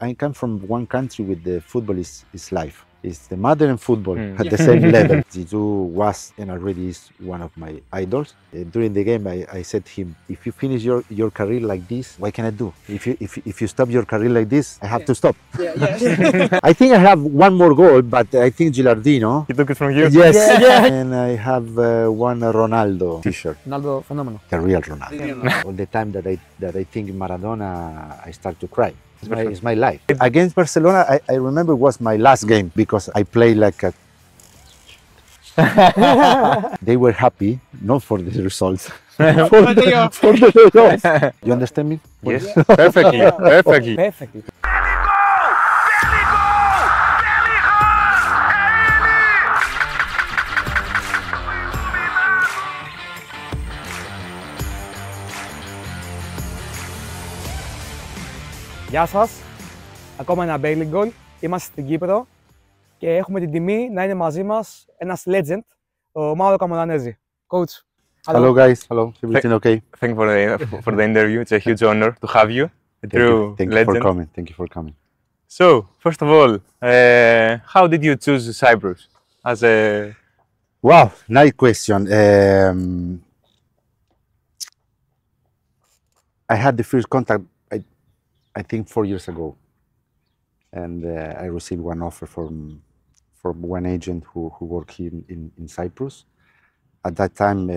I come from one country with the football is life. It's the modern football at the same level. Zizou was and already is one of my idols. During the game, I said to him, if you finish your career like this, what can I do? If you stop your career like this, I have to stop. I think I have one more goal, but I think Gilardino. He took it from you? Yes. And I have one Ronaldo t-shirt. Ronaldo phenomenal. The real Ronaldo. All the time that I think Maradona, I start to cry. It's my life. Against Barcelona, I remember was my last game because I played like a... They were happy, not for the results, for the results. You understand me? Yes, perfectly, perfectly. Perfectly. Γεια σας, ακόμα ένα Belligol. Είμαστε στην Κύπρο και έχουμε την τιμή να είναι μαζί μας ένας legend, ο Μάουρο Καμορανέζι. Coach. Hello guys, hello. Everything okay? Thank you for the interview. It's a huge honor to have you. A true Thank you legend. for coming. Thank you for coming. So, first of all, how did you choose Cyprus as a... Wow, nice question. I had the first contact, I think 4 years ago, and I received one offer from one agent who worked here in Cyprus. At that time,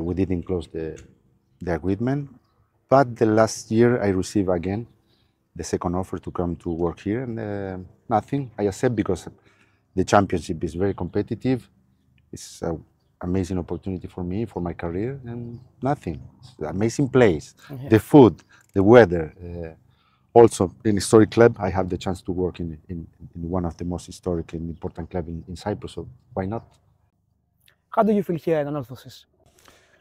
we didn't close the agreement, but the last year I received again the second offer to come to work here, and nothing. I accept because the championship is very competitive. It's an amazing opportunity for me, for my career, and nothing. It's an amazing place, the food, the weather. Also, in historic club, I have the chance to work in one of the most historic and important clubs in Cyprus, so why not? How do you feel here in Ανόρθωση?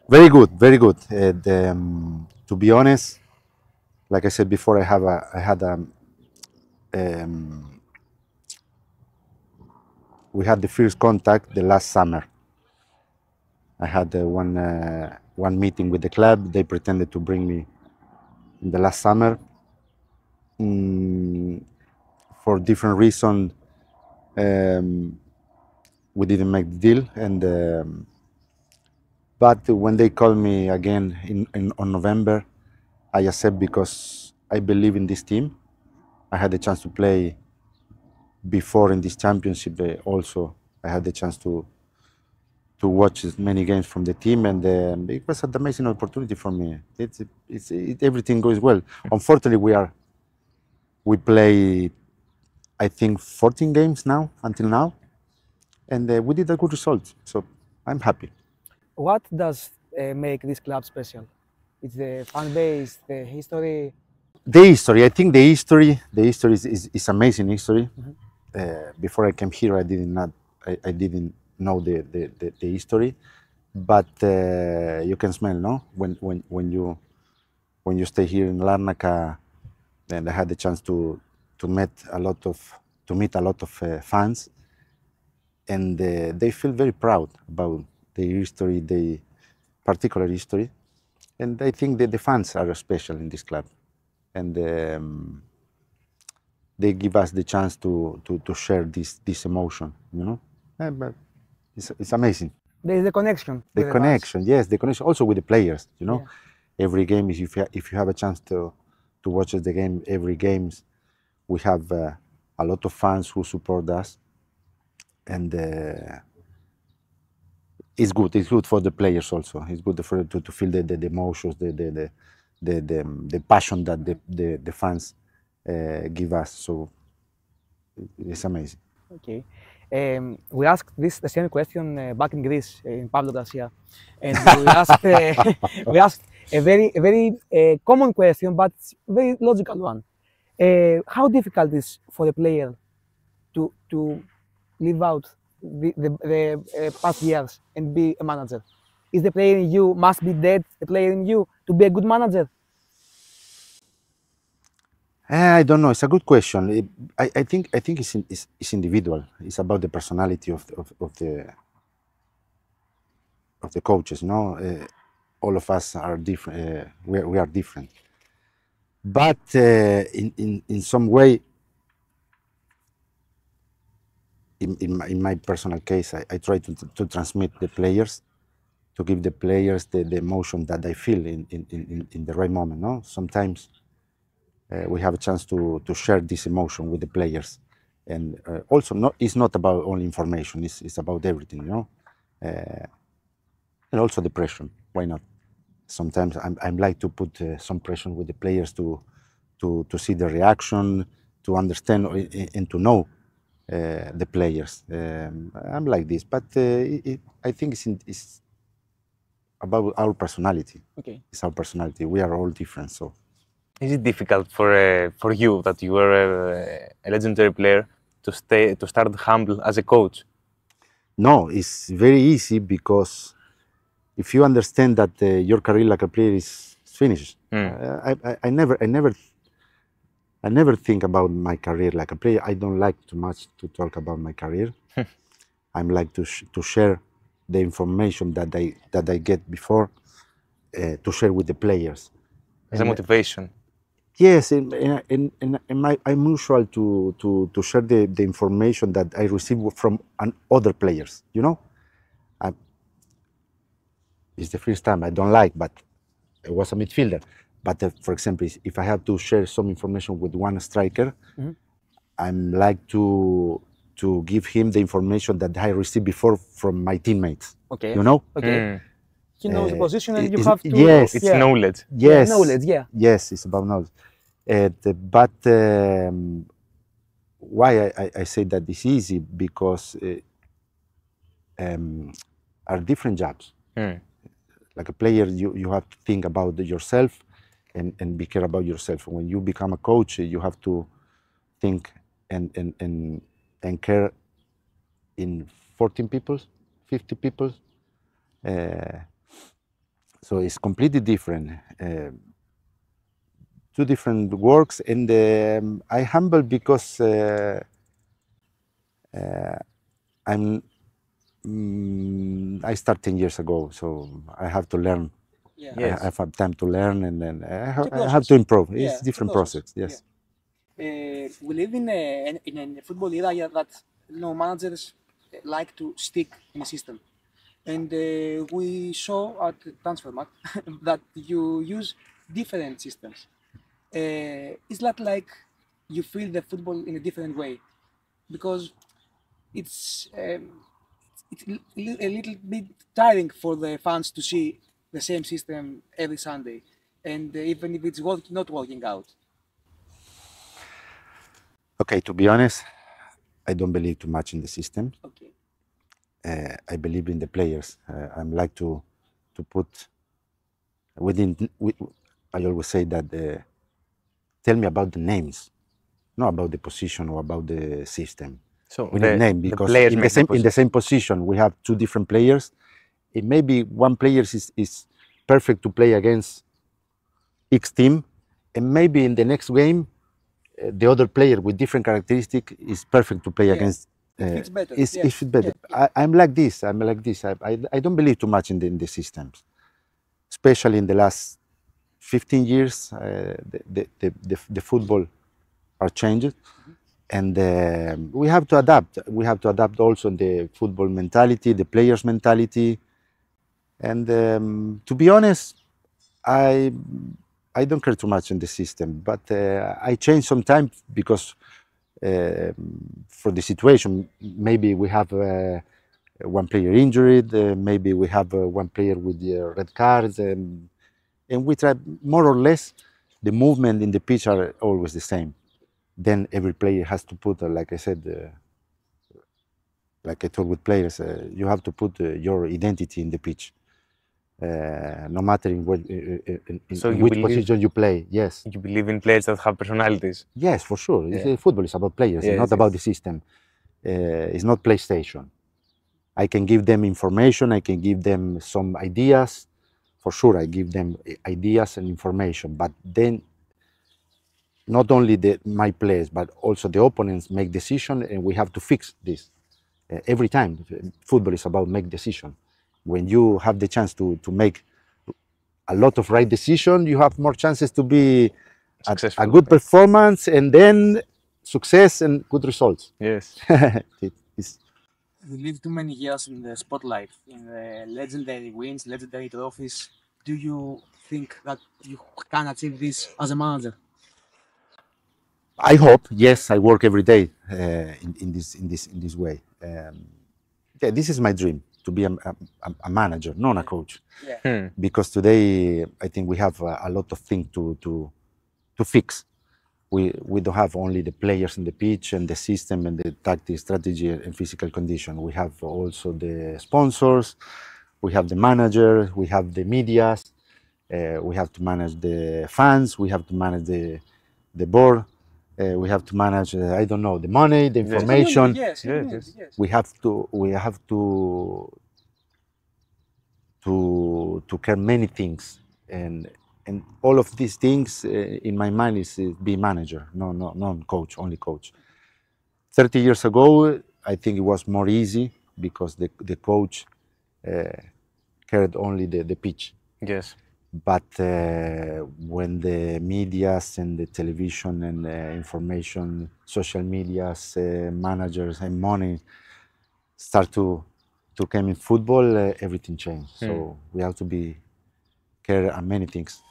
Very good, very good. And, to be honest, like I said before, we had the first contact the last summer. I had one meeting with the club. They pretended to bring me in the last summer. For different reasons, we didn't make the deal. And but when they called me again on November, I accept because I believe in this team. I had the chance to play before in this championship. Also, I had the chance to watch as many games from the team, and it was an amazing opportunity for me. Everything goes well. Unfortunately, we play, I think, 14 games now until now, and we did a good result. So I'm happy. What does make this club special? It's the fan base, the history. The history. I think the history is amazing history. Before I came here, I didn't know the history, but you can smell, no? When you stay here in Larnaca, and I had the chance to meet a lot of fans, and they feel very proud about the history, the particular history, and I think that the fans are special in this club, and they give us the chance to share this emotion, you know. But it's amazing. There is a connection. The connection, yes, the connection. Also with the players, you know. Yeah. Every game, if you have a chance to watch the game, every games, we have a lot of fans who support us, and it's good. It's good for the players also. It's good for to feel the emotions, the passion that the fans give us. So it's amazing. Okay. We asked the same question back in Greece, in Pablo Garcia, and we asked a very common question, but very logical one. How difficult is for a player to live out the past years and be a manager? Is the player in you must be dead? The player in you to be a good manager? I don't know. It's a good question. I think it's individual. It's about the personality of the coaches. No, all of us are different. We are different. But in some way, in my personal case, I try to transmit the players, to give the players the emotion that I feel in the right moment. No, sometimes we have a chance to share this emotion with the players, and also it's not about only information. It's about everything, you know, and also the pressure. Why not? Sometimes I'm like to put some pressure with the players to see the reaction, to understand and to know the players. I'm like this, but I think it's about our personality. Okay. It's our personality. We are all different, so. Is it difficult for you that you are a legendary player to start humble as a coach? No, it's very easy because if you understand that your career like a player is finished, I never think about my career like a player. I don't like too much to talk about my career. I'm like to share the information that I get before to share with the players. As a motivation. Yes, and I'm usual to share the information that I receive from other players. You know, it's the first time I don't like, but I was a midfielder. But for example, if I have to share some information with one striker, I'm like to give him the information that I received before from my teammates. Okay. You know? Okay. He knows the position and you it's- have to... yes, It's knowledge. Yes. Knowledge, yeah. Yes, it's about knowledge. But why I say that it's easy? Because are different jobs. Like a player, you have to think about yourself and be care about yourself. When you become a coach, you have to think and care in 14 people, 50 people. So it's completely different. Two different works, and I humble because I started 10 years ago, so I have to learn. Yeah. Yes. I have time to learn, and then I have process. to improve. It's Yeah, different it's a process. process. Yes. We live in a football era that managers like to stick in a system. And we saw at Transfermarkt that you use different systems. Is that like you feel the football in a different way? Because it's a little bit tiring for the fans to see the same system every Sunday, and even if it's not working out. Okay, to be honest, I don't believe too much in the system. Okay. I believe in the players. I'm like to put I always say that tell me about the names, not about the position or about the system. So We need name because players in make the same position we have two different players. It maybe one player is perfect to play against X team, and maybe in the next game the other player with different characteristics is perfect to play against. It's better. It's better. Yeah. I'm like this. I don't believe too much in the systems, especially in the last 15 years. The football are changed, and we have to adapt. We have to adapt also the football mentality, the players' mentality, and to be honest, I don't care too much in the system, but I change sometimes because for the situation, maybe we have one player injured, maybe we have one player with red cards, and we try more or less the movement in the pitch are always the same. Then every player has to put, like I said, like I told with players, you have to put your identity in the pitch. No matter in which position you play, yes. You believe in players that have personalities? Yes, for sure. Yeah. Football is about players, it's not about the system. It's not PlayStation. I can give them information, I can give them some ideas. For sure, I give them ideas and information, but then not only my players, but also the opponents make decisions, and we have to fix this. Every time, football is about make decision. When you have the chance to make a lot of right decision, you have more chances to be Successful. a good performance, and then success and good results. Yes. It's, You live too many years in the spotlight, in the legendary wins, legendary trophies. Do you think that you can achieve this as a manager? I hope, yes. I work every day in this way. Yeah, this is my dream, to be a manager, not a coach. Yeah. Because today I think we have a lot of things to fix. We don't have only the players in the pitch and the system and the tactic, strategy and physical condition. We have also the sponsors, we have the manager, we have the medias, we have to manage the fans, we have to manage the board, we have to manage I don't know, the money, the information. Yes. We have to care many things, and all of these things in my mind is be manager, no coach, only coach. 30 years ago, I think it was more easy because the coach cared only the pitch. Yes. But when the medias and the television and information, social medias, managers and money start to come in football, everything changed. So we have to be care on many things.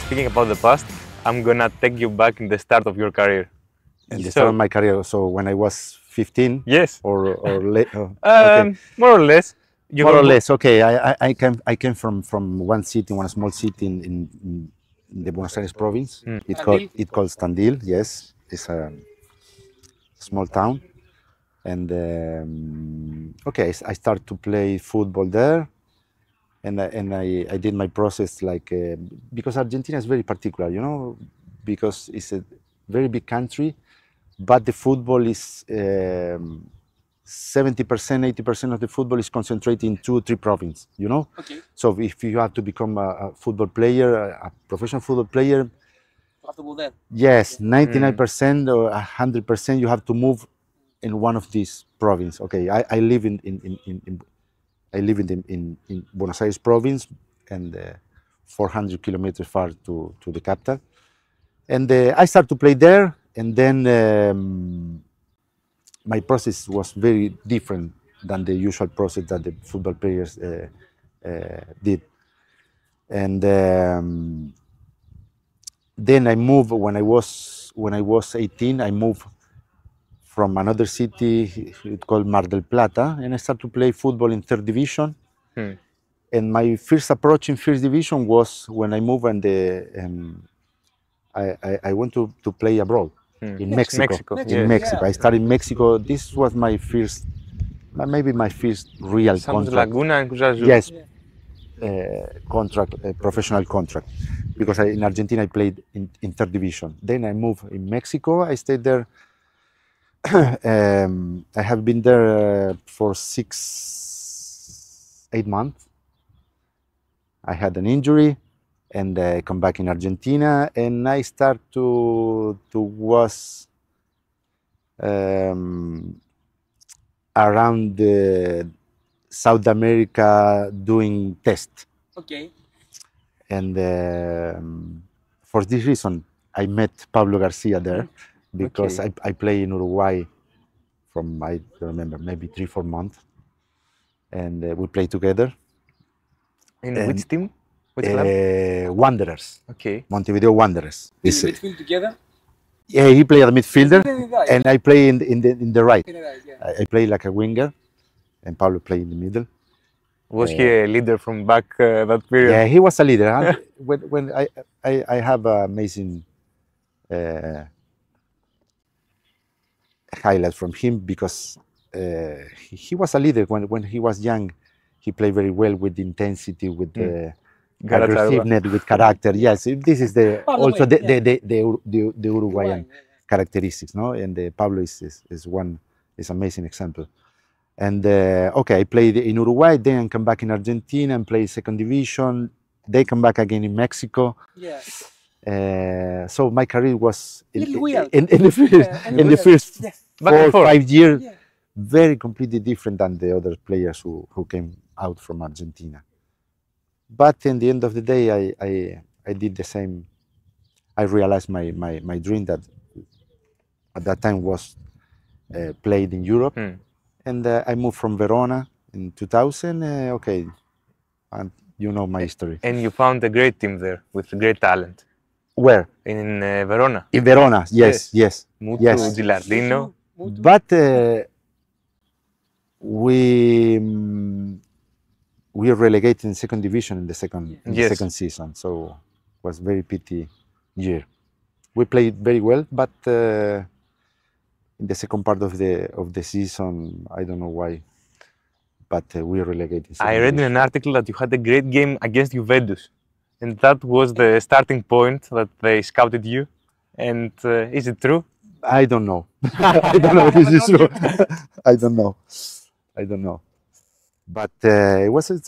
Speaking about the past, I'm gonna take you back in the start of your career. And the start of my career, so when I was 15, Yes. or late, okay. More or less. You More were or less, okay. I came from one city, one small city in the Buenos Aires province. It called Tandil. Yes, it's a small town, and okay, I started to play football there, and I did my process like because Argentina is very particular, you know, because it's a very big country, but the football is 70%, 80% of the football is concentrated in 2 or 3 provinces, you know? Okay. So if you have to become a football player, a professional football player, You have to go there. yes, 99% or 100% you have to move in one of these provinces. Okay, I live in Buenos Aires province, and 400 kilometers far to the capital. And I started to play there, and then my process was very different than the usual process that the football players did. And then I moved when I was 18. I moved from another city called Mar del Plata, and I started to play football in 3rd division. And my first approach in 1st division was when I moved, and I went to play abroad. In Mexico. In Mexico. I started in Mexico. This was my first, maybe my first real contract. Laguna and Cruz Yes, contract, professional contract, because in Argentina I played in 3rd division. Then I moved in Mexico. I stayed there. I have been there for 8 months. I had an injury, and I come back in Argentina, and I start to was around South America doing tests. Okay. And for this reason, I met Pablo Garcia there, because I play in Uruguay from, I don't remember, maybe 3 or 4 months, and we play together. In which team? Which club? Wanderers. Okay. Montevideo Wanderers. Did you midfield together? Yeah, he played as a midfielder, Right. and I play in the right. Yeah. I play like a winger, and Pablo played in the middle. Was he a leader from back that period? Yeah, he was a leader. When I have amazing highlights from him, because he was a leader when he was young. He played very well with intensity, with aggressiveness, with character. Yes, this is also the Uruguayan characteristics, no? And Pablo is amazing example. And okay, I played in Uruguay, then I come back in Argentina and play 2nd division. They come back again in Mexico. Yeah. So my career was Little weird. in the first, in the first Back and 4 or forth. 5 years, Yeah. very completely different than the other players who came out from Argentina. But in the end of the day, I did the same. I realized my dream that at that time was played in Europe. And I moved from Verona in 2000. Okay, and you know my history. And you found a great team there with great talent. Where? In Verona. In Verona, yes. Mutu, Yes. Gilardino. But we were relegated in second division in the second season, so it was very pity year. We played very well, but in the second part of the season, I don't know why, but we were relegated. In I read in an article that you had a great game against Juventus, and that was the starting point that they scouted you. And is it true? I don't know. I don't know if this is true. I don't know. But it was an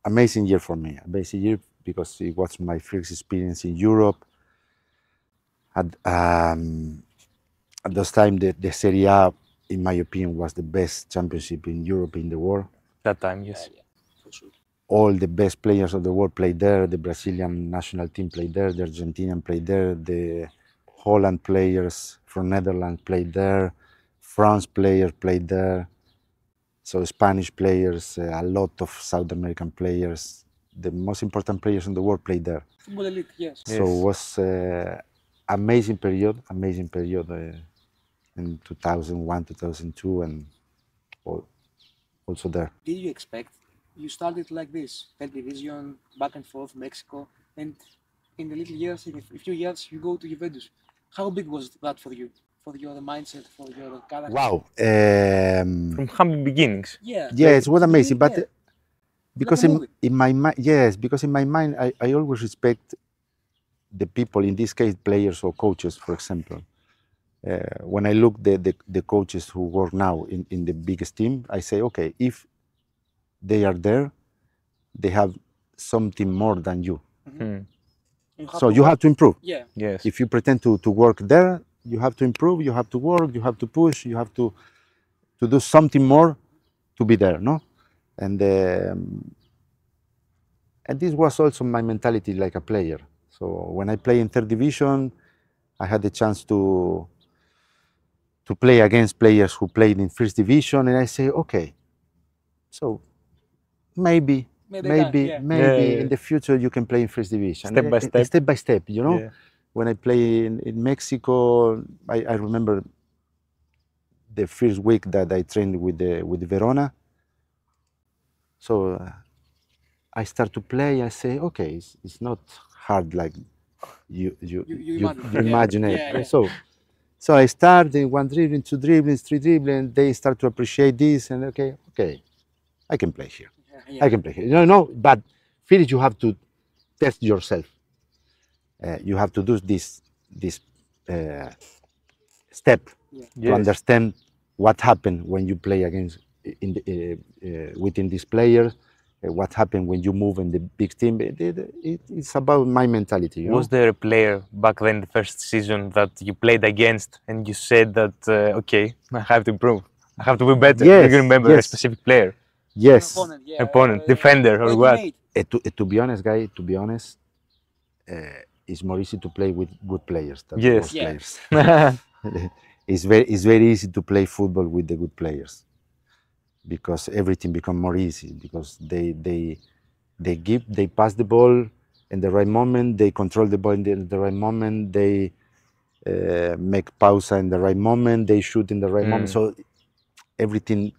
amazing year for me. Amazing year because it was my first experience in Europe. At those time, the Serie A, in my opinion, was the best championship in Europe, in the world. That time, yes. For sure. All the best players of the world played there. The Brazilian national team played there. The Argentinian played there. The Holland players from Netherlands played there. France players played there. So Spanish players, a lot of South American players. The most important players in the world played there. Football elite, yes. So it was amazing period in 2001, 2002, and also there. Did you expect? You started like this, third division, back and forth, Mexico, and in the little years, in a few years, you go to Juventus. How big was that for you? For your mindset, for your character? Wow. From humble beginnings. Yeah. Yes, it was amazing. But Yeah. because Like a movie. in my mind, yes, because in my mind, I always respect the people, in this case, players or coaches, for example. When I look the coaches who work now in the biggest team, I say, okay, if they are there, they have something more than you. So you have to improve. Yeah. Yes. If you pretend to work there, you have to improve, you have to work, you have to push, you have to do something more to be there, no? And this was also my mentality like a player. So when I play in third division, I had the chance to play against players who played in first division, and I say, okay, so maybe in the future you can play in first division. Step by step. Step by step, you know? Yeah. When I play in Mexico, I remember the first week that I trained with Verona. So I start to play. I say, okay, it's not hard like you imagine it. Yeah, yeah. So I start in one dribbling, two dribblings, three dribblings. They start to appreciate this, and okay, I can play here. Yeah. I can play here. No, but first you have to test yourself. You have to do this step to understand what happened when you play against within these players. What happened when you move in the big team? It's about my mentality. You Was know? there a player back then, the first season, that you played against and you said that, okay, I have to improve, I have to be better? Yes, Do you remember a yes. specific player? Yes. Opponent, defender, or what? To be honest, guy, it's more easy to play with good players than Yes. worse Yeah. players. It's very easy to play football with the good players because everything becomes more easy because they pass the ball in the right moment, they control the ball in the right moment, they make pause in the right moment, they shoot in the right moment. So everything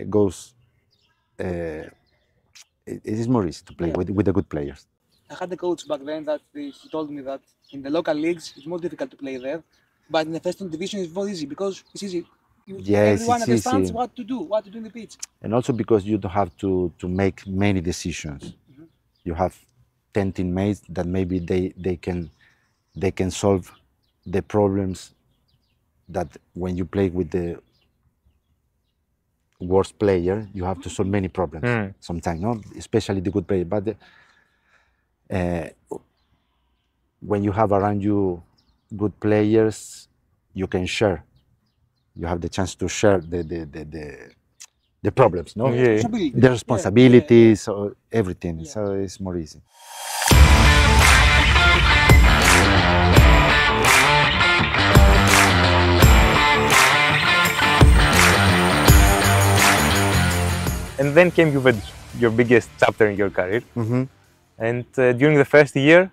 goes. It is more easy to play with the good players. I had a coach back then that he told me that in the local leagues it's more difficult to play there, but in the first division it's more easy because it's easy. Yes, Everyone it's understands easy. what to do in the pitch. And also because you don't have to make many decisions. You have 10 teammates that maybe they can solve the problems that when you play with the worst player, you have to solve many problems sometimes, no? Especially the good player. But when you have around you good players, you can share. You have the chance to share the problems, no? Yeah. Responsibility. The responsibilities, or everything. Yeah. So it's more easy. And then came Juventus, your biggest chapter in your career. Mm-hmm. And during the first year,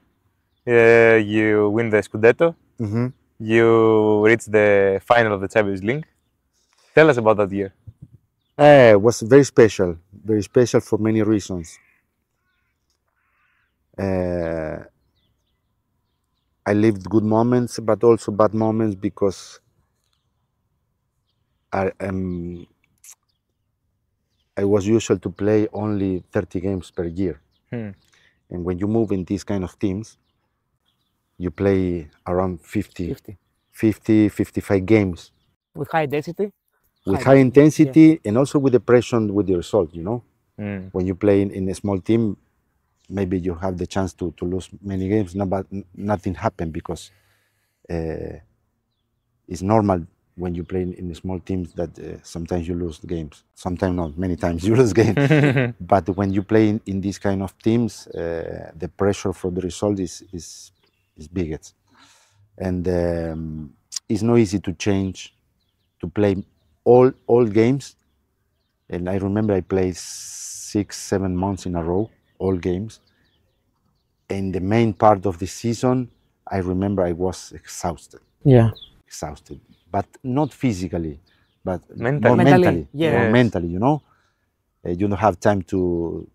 you win the Scudetto. Mm-hmm. You reach the final of the Champions League. Tell us about that year. It was very special for many reasons. I lived good moments, but also bad moments because I was usual to play only 30 games per year. Hmm. And when you move in these kind of teams, you play around 50, 55 games With high density. with high intensity and also with the pressure with the result, you know. Hmm. When you play in a small team, maybe you have the chance to lose many games, no, but nothing happened because it's normal when you play in small teams that sometimes you lose games. Sometimes not, many times you lose games. But when you play in these kind of teams, the pressure for the result is biggest. And it's not easy to change, to play all games. And I remember I played 6-7 months in a row, all games. And the main part of the season, I remember I was exhausted, but not physically, but Mentally. more mentally, Yes. more mentally, you know. You don't have time to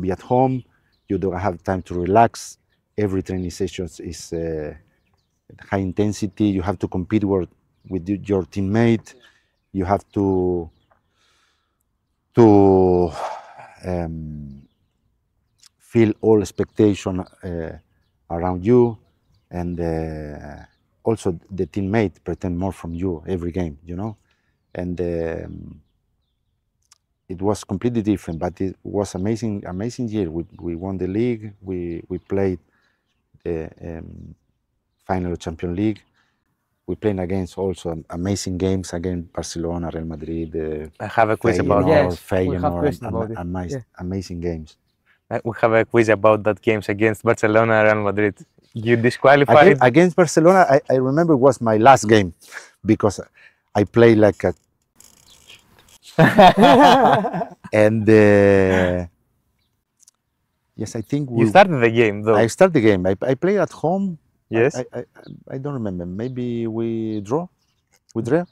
be at home. You don't have time to relax. Every training session is high intensity. You have to compete with your teammate. You have to feel all expectation around you, and also the teammate pretend more from you every game, you know. And it was completely different, but it was amazing year. We won the league. We played the final of Champions League. We played against also amazing games against Barcelona, Real Madrid. I have a quiz about Yes, that. we have questions about it. Amazing games. We have a quiz about that games against Barcelona and Real Madrid. You disqualified. Against Barcelona, I remember was my last game because I played like a and yes, I think You started the game though. I started the game. I played at home. Yes. I don't remember. Maybe we drew. We drew.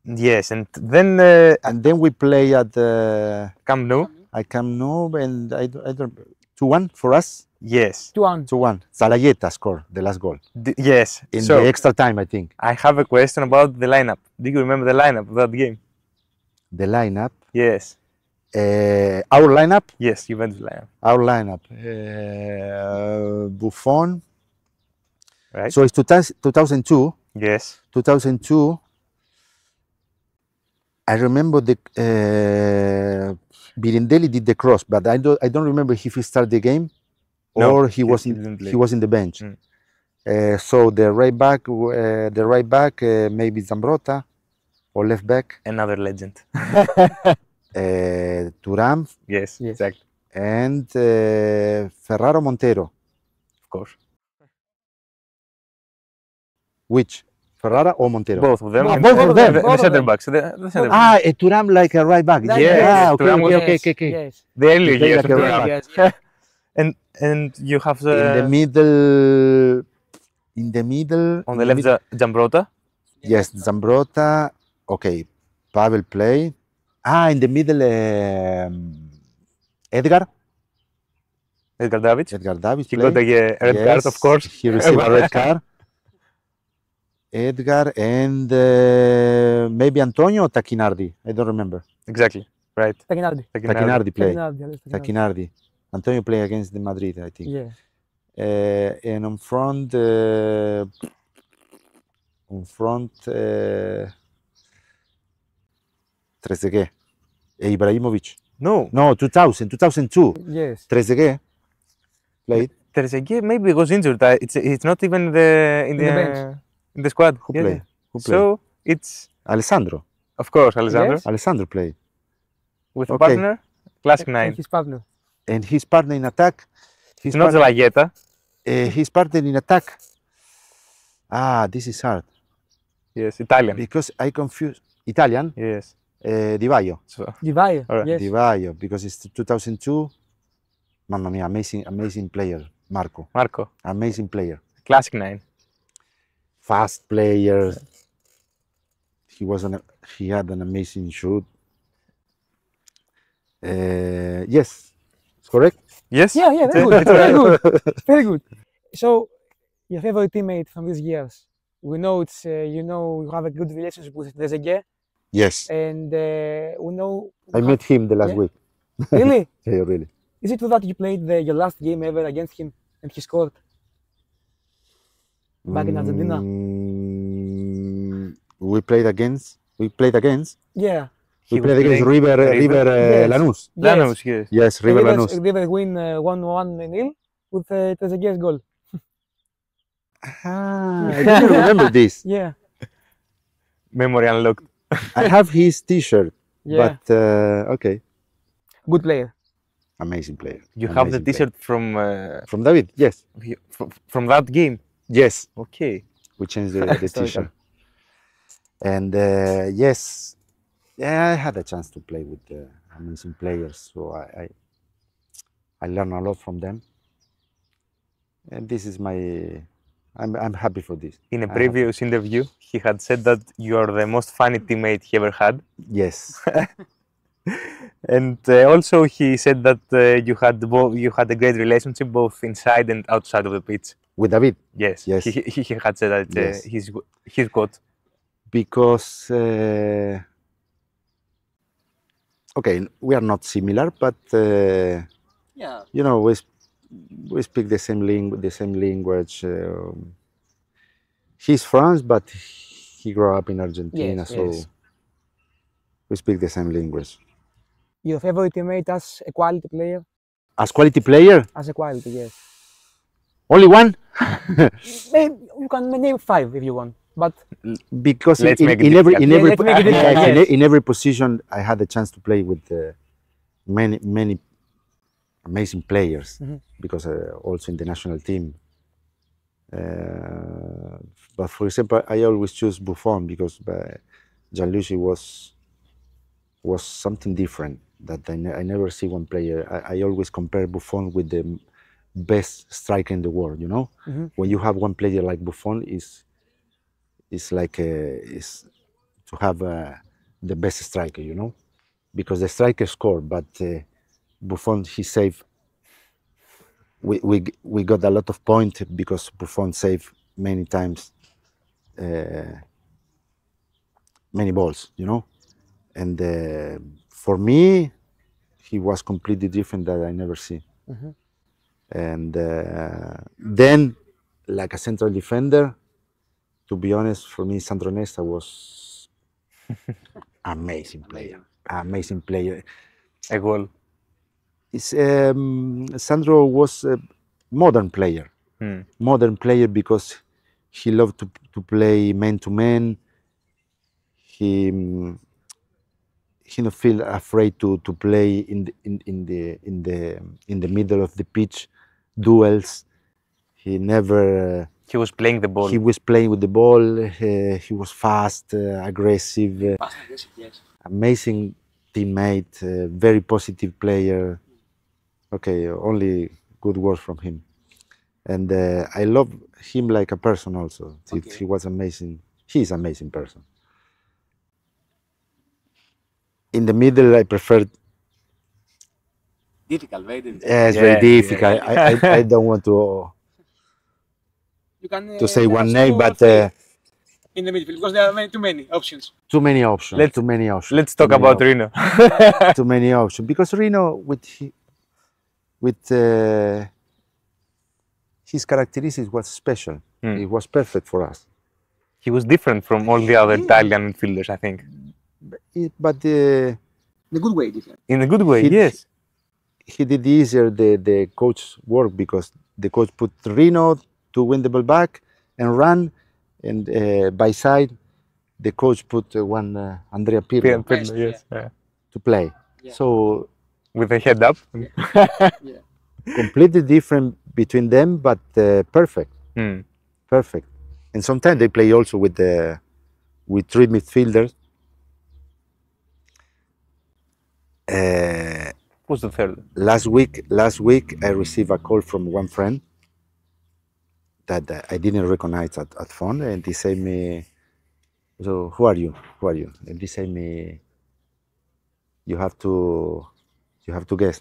Yes, and then And then we play at Camp Nou. I Camp Nou, and I don't 2-1 for us. Yes. 2-1. 2-1. Zalayeta scored the last goal Yes. in So the extra time, I think. I have a question about the lineup. Do you remember the lineup of that game? The lineup. Yes. Our lineup. Yes, Juventus lineup. Our lineup. Buffon. Right. So it's 2002. Yes. 2002. I remember the Birindelli did the cross, but I don't remember if he started the game No, or he was didn't play. he was in the bench. Mm. So the right back, maybe Zambrotta, or left back, Another legend. Thuram, Yes, Yes. exactly. and Ferraro Montero. Of course. Which? Ferrara or Montero? Both of them. Both and of them, The both of center them. backs. The center backs. Thuram like a right back. Like Yes, Ah, okay, Thuram was- okay. Yes. The early He played years. like a of right Thuram. back. Yes. And you have In the middle, on the left Zambrotta. yes, Zambrotta. Okay, Pavel play. In the middle, Edgar Davids. Davids He play. got a red card, of course. He received a red card. Edgar and maybe Antonio or Tacchinardi. I don't remember. Exactly. Right. Tacchinardi. Tacchinardi play. Tacchinardi. Tacchinardi. Antonio play against the Madrid, I think. Yeah. And on front, Trezeguet, Ibrahimovic. No. No, 2002. Yes. Trezeguet played. Trezeguet maybe was injured. It's not even in the squad. Who play? Who play? So it's Alessandro. of course Alessandro Yes. Alessandro play. with a Okay. partner, classic And nine. his partner. And his partner in attack. It's not Zalagheta. His partner in attack. This is hard. Yes, Italian. Because I confuse Italian. Yes. Di Vaio. So Di Vaio. Alright. Yes. Di Vaio, because it's 2002. Mamma mia, amazing player, Marco. Marco, Amazing player. classic nine. Fast player. He had an amazing shoot. Yes, it's correct. Yes. Yeah, very good. Very good. Very good. So, your favorite teammate from these years? We know it's you have a good relationship with Trezeguet, Yes, and we know. I met him the last Yeah. week. Really? Yeah, really. Is it true that you played your last game ever against him and he scored? Back in Argentina? We played against. Yeah. We He played was against playing River Yes. Lanús. Lanús, yes. Yes, River Lanús. River win 1-0 with Trezeguet's goal. I didn't remember this. Yeah. Memory unlocked. I have his T-shirt, Yeah. but okay, Good player. amazing player. You have the Amazing player. T-shirt From David. Yes, from that game. yes. Okay. We changed the Historical. T-shirt. And yes, yeah, I had a chance to play with amazing players, so I learned a lot from them. And this is I'm happy for this. In a previous interview, he had said that you are the most funny teammate he ever had. Yes, And also he said that you had a great relationship both inside and outside of the pitch. with David, Yes. Yes. He had said that Yes. his quote. because okay, we are not similar, but Yeah. you know, we speak the same language. He's French, but he grew up in Argentina, Yes, so yes. we speak the same language. Your favorite teammate as a quality player? As quality player, As a quality, yes. only one, Maybe you can name 5 if you want, but because Let's make it in every difficult. in Yeah, every let's make it difficult, yes. in every position I had the chance to play with many amazing players, Mhm. because also in the national team. But for example, I always choose Buffon because Gianluigi was something different that I never see one player. I always compare Buffon with the best striker in the world. You know, Mhm. when you have one player like Buffon, is like is to have the best striker. You know, because the striker scored, but Buffon he saved. We got a lot of points because Buffon saved many times, many balls, you know. And for me, he was completely different that I never see. Mhm. And then, like a central defender, to be honest, for me, Sandro Nesta was amazing player. Amazing player. A goal. Sandro was a modern player. Modern player because he loved to play man to man. He not feel afraid to play in the middle of the pitch, duels. He never. He was playing the ball. He was playing with the ball. He was fast, aggressive, Fast and aggressive, yes. amazing teammate, very positive player. Okay, only good words from him. And I love him like a person also. Okay. He was amazing. He's an amazing person. In the middle, I prefer. Difficult, very difficult. It's Yeah, very difficult. I don't want You can to say tell one us name, 2 or but 3 in the midfield because there are too many options. too many options. Let's- Too many options. Let's talk too many about options, Rino. Too many options because Rino with his characteristics was special. It was perfect for us. He was different from all the other Italian midfielders, I think. But In a good way, different. In a good way, He- yes. he did easier the coach work because the coach put Rino to win the ball back and run, and by side, the coach put one Andrea Pirlo Yes. to play. Yeah. So With a head up. Yeah. completely different between them, but perfect, Mm. perfect. And sometimes they play also with three midfielders. Who's the third? Last week, I received a call from one friend that I didn't recognize at phone, and he said me, "So who are you? Who are you?" And he said me, "You have to guess,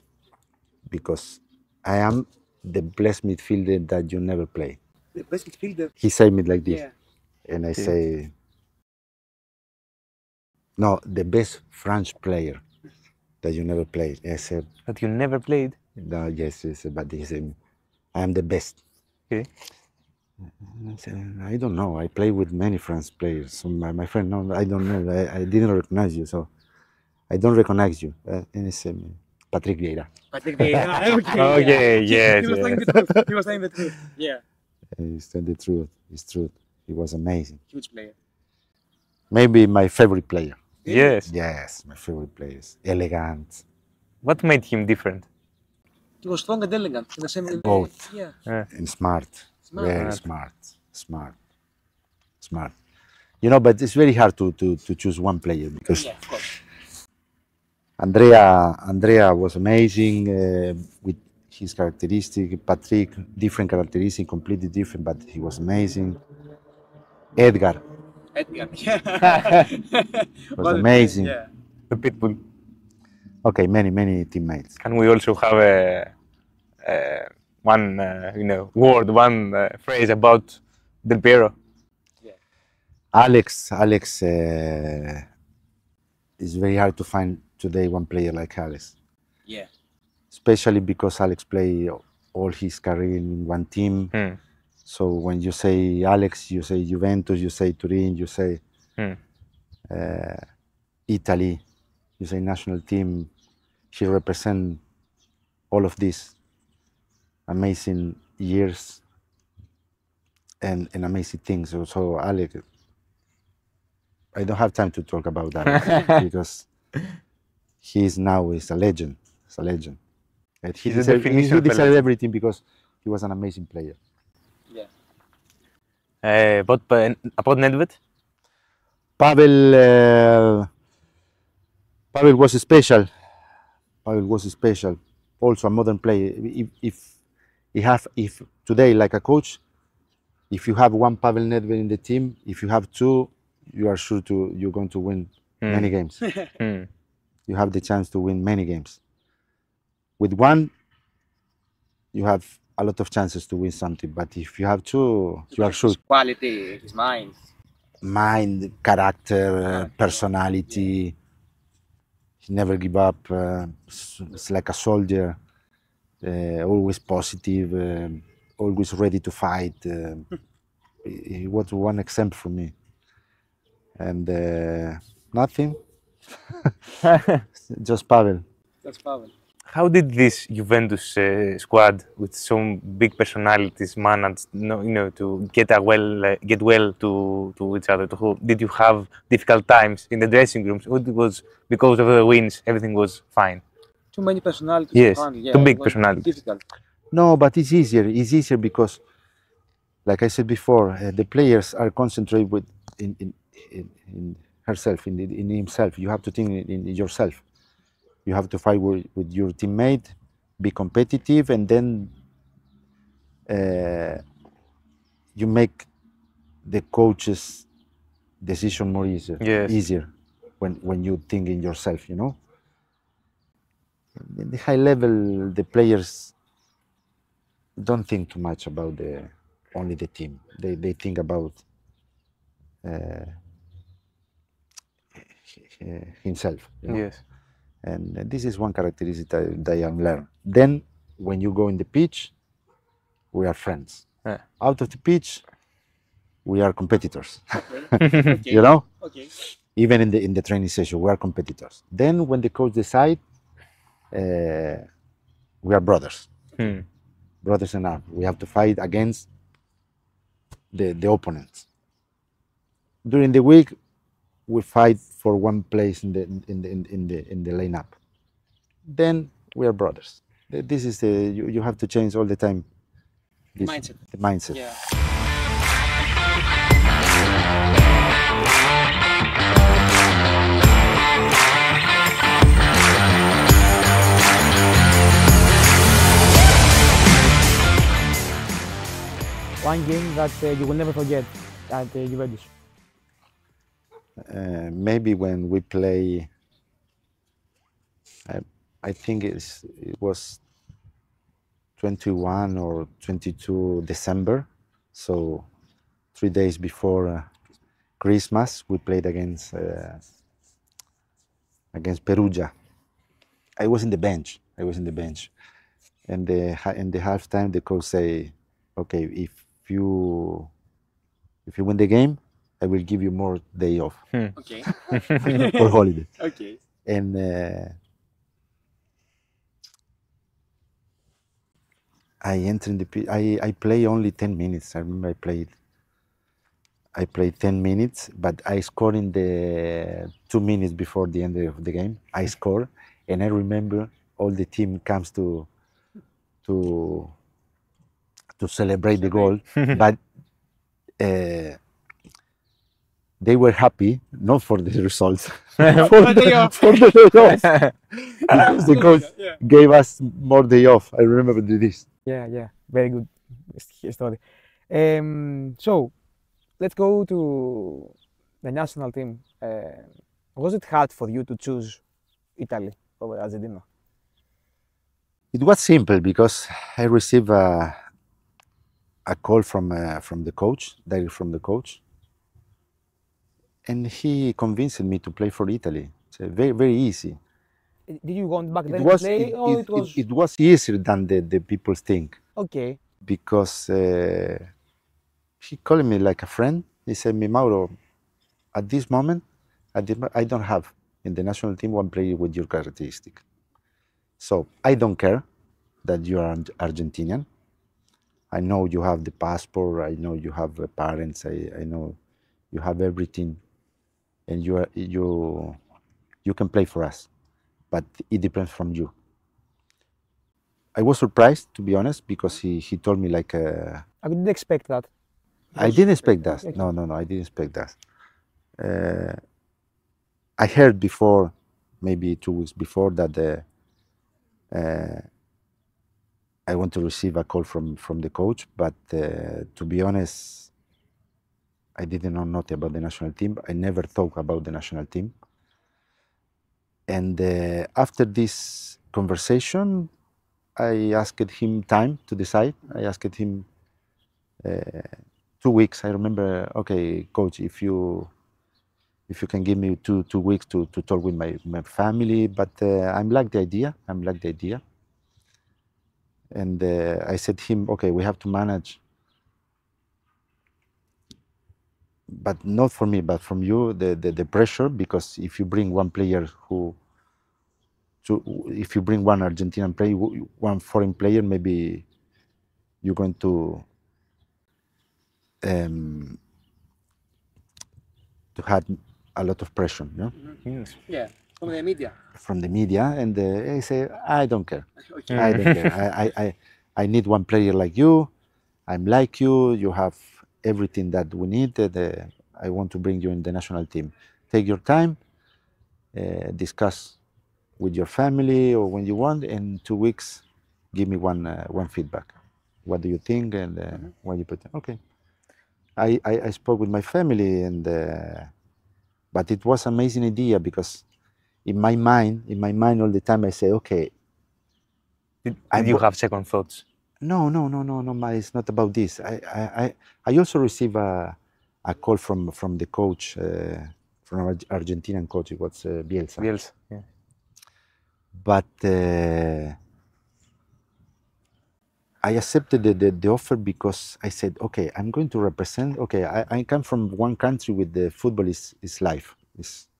because I am the best midfielder that you never play." The best midfielder. He said me like this, Yeah. and I say, "No, the best French player that you never played." I said, That you never played. "No, yes, but he said, I am the best." Okay. And I said, "I don't know. I play with many French players." So my friend, "No, I don't know. I didn't recognize you, so I don't recognize you." And he said, "Patrick Vieira." Patrick Vieira. Okay, yes, He was telling yes. the truth. He was saying the truth. Yeah. And he said the truth. It's true. He was amazing. Huge player. Maybe my favorite player. Yes. Yes, my favorite players. Elegant. What made him different? He was strong and elegant in the same. Both. Yeah. And smart. Smart. Very smart. You know, but it's very hard to choose one player, because Yeah, of course. Andrea was amazing with his characteristic. Patrick, different characteristic, completely different, but he was amazing. Edgar Edgar. was amazing. Yeah. The pitbull. Okay, many teammates. Can we also have one, word, one phrase about Del Piero? Alex, it's very hard to find today one player like Alex, Yeah. especially because Alex played all his career in one team. Mm. So when you say Alex, you say Juventus, you say Turin, you say Mm. Italy, you say national team. He represents all of these amazing years and amazing things. So Alex, I don't have time to talk about that because he is now a legend. He's a legend. And he He's the definition he of a deserved legend. everything because he was an amazing player. Yeah. About Nedved? Pavel was special. Pavel was special. Also a modern player. If today, like a coach, if you have one Pavel Nedved in the team, if you have two, you are sure you're going to win many games. Mm. You have the chance to win many games. With one, you have a lot of chances to win something. But if you have two, you are sure. His quality, his mind. Mind, character, personality. He never give up. It's like a soldier. Always positive. Always ready to fight. He was one example for me. And nothing. Just Pavel. That's Pavel. How did this Juventus squad with some big personalities manage, to get well to each other? Did you have difficult times in the dressing rooms? Or it was because of the wins, everything was fine? Too many personalities. Yes, Yeah, too big it was personalities. Difficult. No, but it's easier. It's easier because, like I said before, the players are concentrated in herself, in himself. You have to think in yourself. You have to fight with your teammate, be competitive, and then you make the coach's decision more easier. Yes. Easier when you think in yourself. In the high level, the players don't think too much about only the team. They think about himself. Yes. And this is one characteristic that I have learned. Then, when you go in the pitch, we are friends. Yeah. Out of the pitch, we are competitors. Okay. Okay. Even in the training session, we are competitors. Then, when the coach decides, we are brothers. Hmm. brothers in arms. We have to fight against the opponents. During the week, we fight for one place in the lineup. Then we are brothers. This is you have to change all the time. Mindset. The mindset. Yeah. One game that you will never forget at Juventus. Maybe when we play, I think it was 21 or 22 December, so 3 days before Christmas, we played against Perugia. I was in the bench. And in the halftime, the coach say, "Okay, if you win the game, I will give you more day off Okay. for holiday." Okay. And I entered in the pitch. I play only 10 minutes. I remember I played 10 minutes, but I scored in the 2 minutes before the end of the game. I scored, and I remember all the team comes to celebrate the goal, but they were happy not for the results, for the day off. Because the coach gave us more day off. I remember this. Yeah, very good story. So, let's go to the national team. Was it hard for you to choose Italy over Argentina? It was simple because I received a call from the coach, directly from the coach, and he convinced me to play for Italy. It's very, very easy. Did you want back then to play, or it was? It was easier than the people think. Okay. Because he called me like a friend. He said, "Me, Mauro, at this moment, I don't have in the national team one player with your characteristic. So I don't care that you are Argentinian. I know you have the passport. I know you have parents. I know you have everything, and you can play for us. But it depends from you." I was surprised, to be honest, because he told me like. I didn't expect that. I didn't expect that. No, I didn't expect that. I heard before, maybe 2 weeks before, that I want to receive a call from the coach, but to be honest, I didn't know nothing about the national team. I never thought about the national team. And after this conversation, I asked him time to decide. I asked him 2 weeks. I remember, "Okay, coach, if you can give me two weeks to talk with my family," but I'm like the idea. And I said to him, "Okay, we have to manage, but not for me, but from you, the pressure, because if you bring one player if you bring one Argentinian player, one foreign player, maybe you're going to have a lot of pressure, you know?" Yes. Yeah. From the media. From the media, and I say, "I don't care. Okay. I don't care. I need one player like you. I'm like you. You have everything that we need. I want to bring you in the national team. Take your time, discuss with your family or when you want. In 2 weeks, give me one feedback. What do you think, and what you put?" Okay. I spoke with my family, and but it was an amazing idea, because in my mind all the time I say, "Okay." Did you have second thoughts? No, it's not about this. I also receive a call from the coach, from our Argentinian coach. It was Bielsa. Bielsa, yeah. But I accepted the offer because I said, "Okay, I'm going to represent. Okay, I come from one country with the football is life.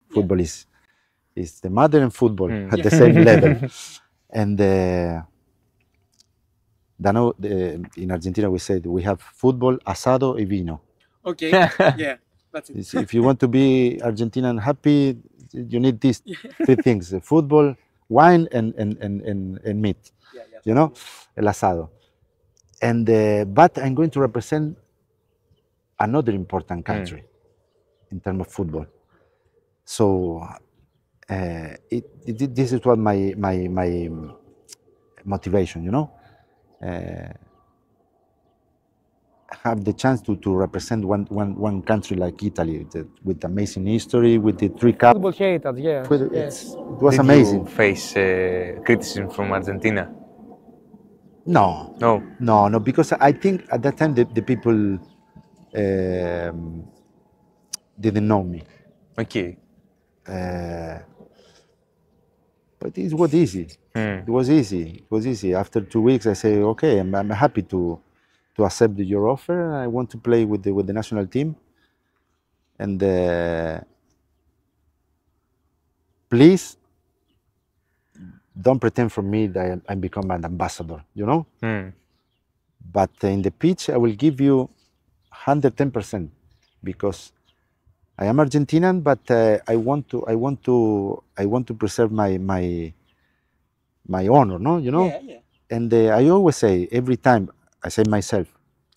Football is the mother and football at the same level." And In Argentina we say we have football, asado, y vino. Okay, yeah, that's it. If you want to be Argentinian happy, you need these three things: football, wine, and meat. Yeah, yeah. You know, el asado. And but I'm going to represent another important country in terms of football. So this is what my motivation, you know. Have the chance to represent one country like Italy with amazing history, with the three cups. Football heritage, yeah. It was Did amazing. you face criticism from Argentina? No, No. because I think at that time the people didn't know me. Okay. But it was easy. It was easy. It was easy. After 2 weeks, I say, okay, I'm happy to accept your offer. I want to play with the national team. And please don't pretend from me that I become an ambassador, you know? But in the pitch, I will give you 110% because I am Argentinian, but I want to preserve my honor, no? You know. Yeah, yeah. And I always say every time I say myself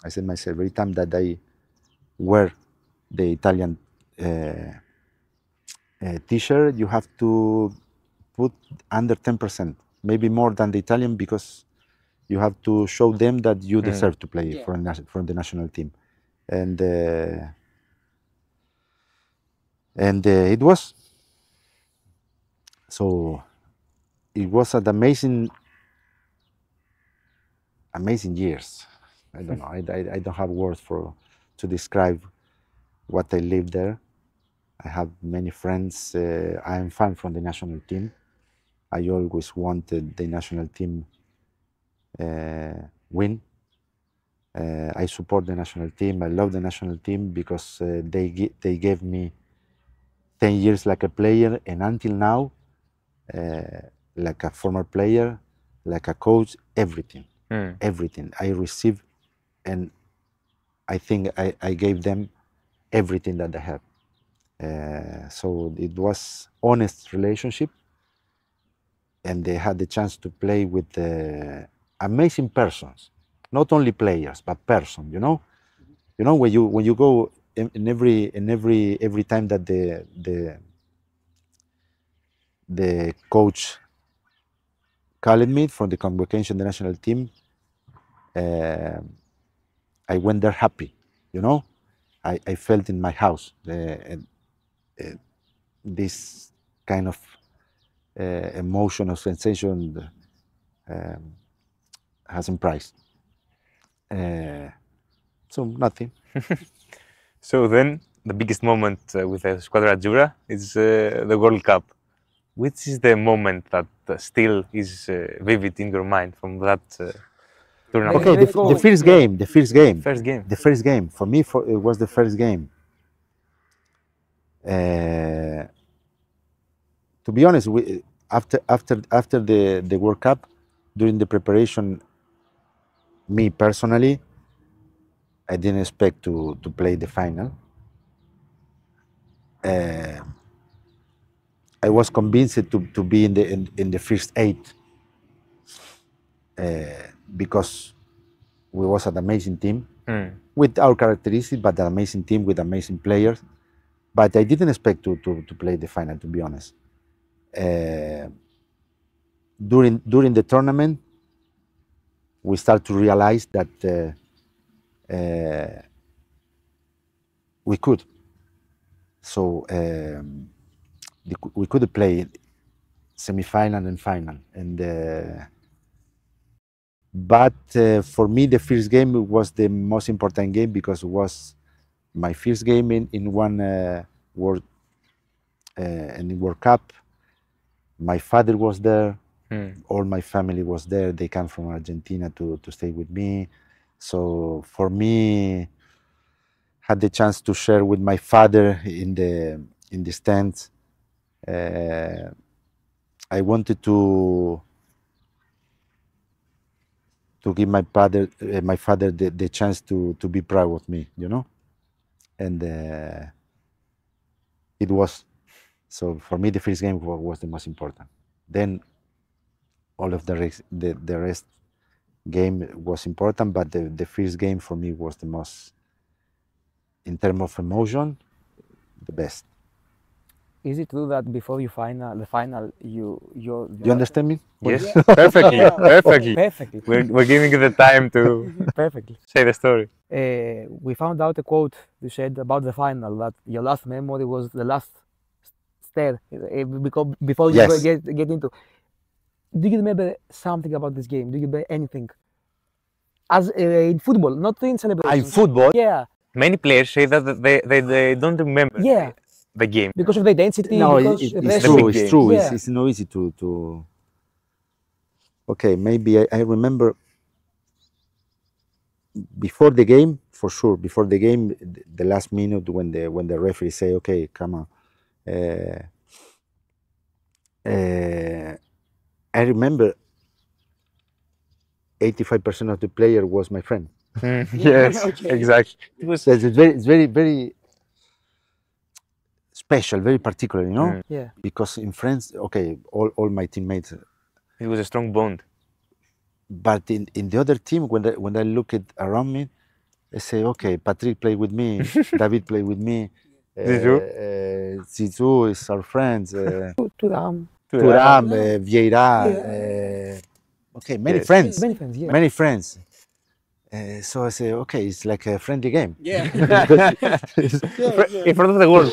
every time that I wear the Italian T-shirt, you have to put under 10%, maybe more than the Italian, because you have to show them that you deserve to play for the national team, and it was so. It was an amazing years. I don't know. I don't have words to describe what I lived there. I have many friends. I am fan from the national team. I always wanted the national team win. I support the national team. I love the national team because they gave me 10 years like a player, and until now, like a former player, like a coach, everything. Everything I received, and I think I gave them everything that they have. So it was honest relationship, and they had the chance to play with amazing persons, not only players but person. You know, when you go in every time that the coach called me from the convocation, the national team. I went there happy, you know. I felt in my house this kind of emotion or sensation hasn't price. So nothing. So then, the biggest moment with the Squadra Azzurra is the World Cup. Which is the moment that still is vivid in your mind from that tournament? Okay, the first game. The first game. For me, it was the first game. To be honest, after the World Cup, during the preparation, me personally, I didn't expect to play the final. I was convinced to be in the first 8 because we was an amazing team with our characteristics, but an amazing team with amazing players. But I didn't expect to play the final, to be honest. During the tournament, we start to realize that we could. So we could play semi-final and final. And but for me, the first game was the most important game because it was my first game in one World Cup. My father was there. All my family was there. They come from Argentina to stay with me. So for me, had the chance to share with my father in the stands. I wanted to give my father the chance to be proud of me, you know, and it was. So for me, the first game was the most important. Then all of the rest game was important, but the first game for me was the most, in terms of emotion, the best. Is it true that before the final, you understand me? Yes, perfectly, perfectly. Perfectly. We're giving you the time to Perfectly. say the story. We found out a quote you said about the final, that your last memory was the last stare before you Yes. get into. Do you remember something about this game? Do you remember anything? As in football, not in celebrations. In football? Yeah. Many players say that they don't remember Yeah. the game. Because of the intensity. No, because it's the true. big It's true. game. It's not easy to. Okay, maybe I remember before the game, for sure. Before the game, the last minute when the referee say, "Okay, come on." I remember 85% of the player was my friend. Yes, Okay. exactly. It was So it's very, very special, very particular, you know. Yeah. Because in France, okay, all my teammates, it was a strong bond. but in the other team, when I look at around me, I say, okay, Patrick play with me, David play with me, Zizou is our friends, Turam. Turam, Vieira, okay, many Yes. friends, Many friends, yeah. many friends. So I say, okay, it's like a friendly game. Yeah. In front of the world.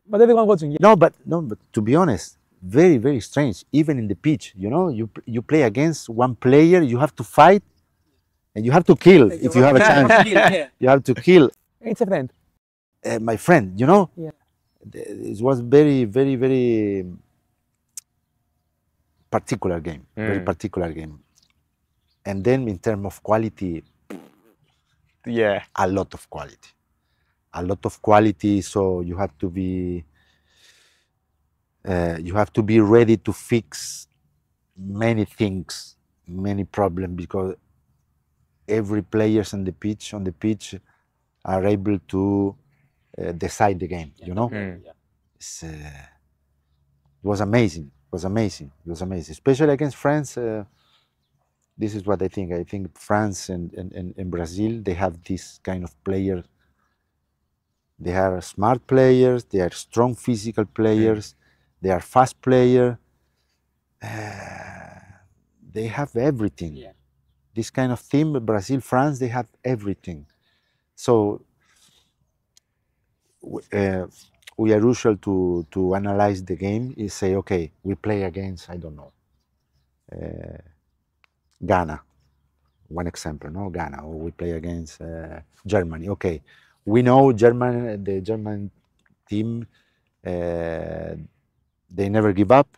But everyone watching. Yeah. No, but to be honest, very, very strange. Even in the pitch, you know, you play against one player, you have to fight, and you have to kill if you have a chance. Yeah. You have to kill It's a friend. my friend, you know. Yeah. It was very, very, very particular game. Very particular game. And then in terms of quality, Yeah. a lot of quality. A lot of quality. So you have to be ready to fix many things, many problems, because every players on the pitch are able to decide the game. You know, it was amazing. It was amazing. It was amazing, especially against France. This is what I think. I think France and Brazil, they have this kind of players. They are smart players. They are strong physical players. They are fast players. They have everything. Yeah. This kind of team, Brazil, France, they have everything. So we are usual to analyze the game and say, okay, we play against, I don't know, Ghana, one example, no, Ghana, or we play against Germany. Okay, we know the German team, they never give up,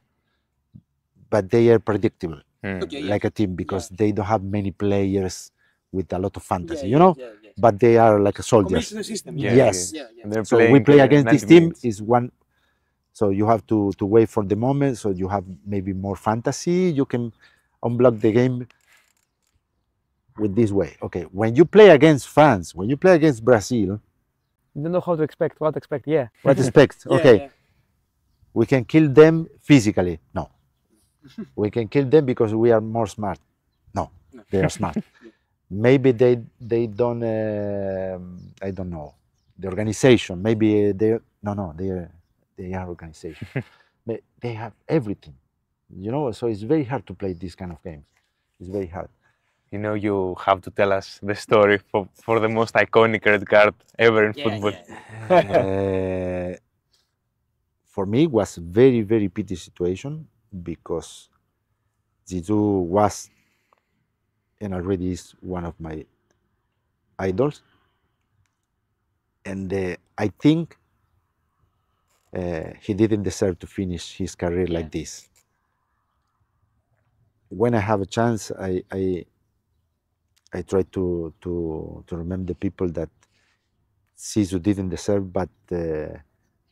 but they are predictable, Okay, like a team, because they don't have many players with a lot of fantasy, Yeah, you know, yeah, yeah. but they are like a soldiers. Commission system. Yeah, Yes. Yeah, yeah. And they're So we playing, play against this 90 team minutes. is one. So you have to wait for the moment. So you have maybe more fantasy. You can unblock the game with this way. Okay, when you play against France, when you play against Brazil, You don't know how to expect, what to expect. Yeah. what expect? Yeah, Okay, yeah. we can kill them physically. No, we can kill them because we are more smart. No, they are smart. Maybe they don't. I don't know the organization. Maybe they are organization. But they have everything, you know. So it's very hard to play this kind of games. It's very hard. You know, you have to tell us the story for the most iconic red card ever in football. For me, it was very, very pity situation because Zizou was and already is one of my idols, and I think he didn't deserve to finish his career like this. When I have a chance, I try to remember the people that Zizou didn't deserve, but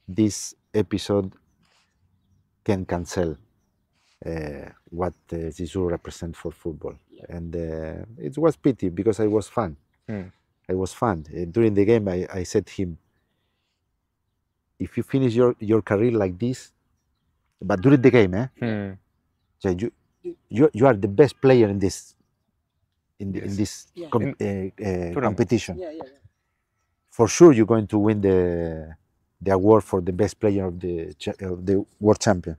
this episode can cancel what Zizou represents for football. And it was pity because I was fun. I was fun. During the game, I said to him, if you finish your career like this, but during the game, so you are the best player in this competition. For sure, you're going to win the award for the best player of the world champion.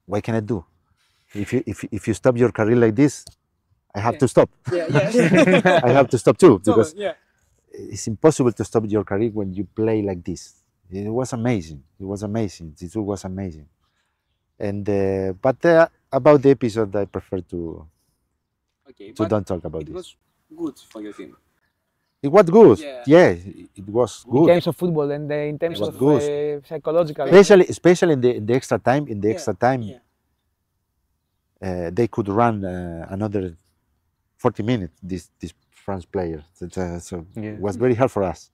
What can I do? If you stop your career like this, I have to stop. I have to stop too, because it's impossible to stop your career when you play like this. It was amazing. It was amazing. Zizou was amazing. And but about the episode, I prefer to don't talk about this. It was good for your team. It was good. Yeah, it was good. In terms of football and in terms of psychological. Especially in the extra time. In the extra time, they could run another 40 minutes. These France players. So it was very hard for us.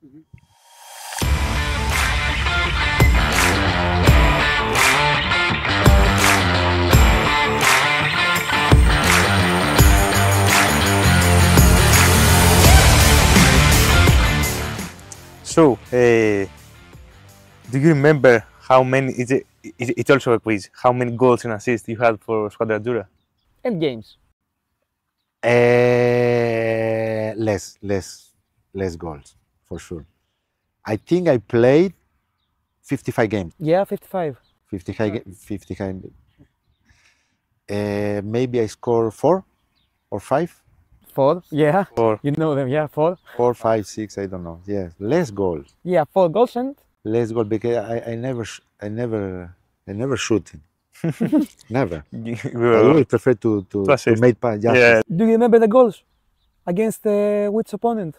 So, do you remember how many? It's also a quiz. How many goals and assists you had for Squadra Azzurra? And games. Less goals, for sure. I think I played 55 games. Yeah, 55. 55. Maybe I scored 4 or 5. 4, yeah. 4. You know them, yeah, 4. 4, 5, 6, I don't know. Yeah, less goals. Yeah, 4 goals and? Less goals because I never shoot. Never. I would prefer to make pass. Yeah. Do you remember the goals against which opponent?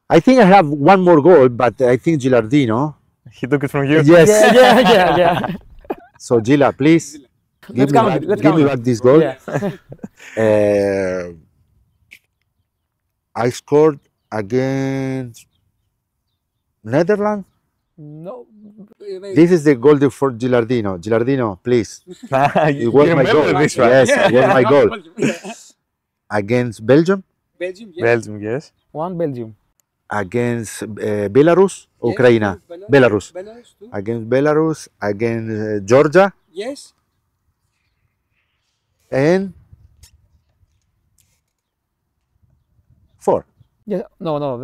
I think I have one more goal, but I think Gilardino. He took it from you. Yes. Yeah. So Gila, please give me back this goal. Yeah. I scored against Netherlands. No. This is the goal for Gilardino. Gilardino, please. It was my goal. This, right? Yes, it was my goal. Against Belgium. Belgium, yes. 1 Belgium. Against Belarus, Ukraine. Belarus. Too. Against Belarus. Against Georgia. Yes. And 4. Yeah, no, the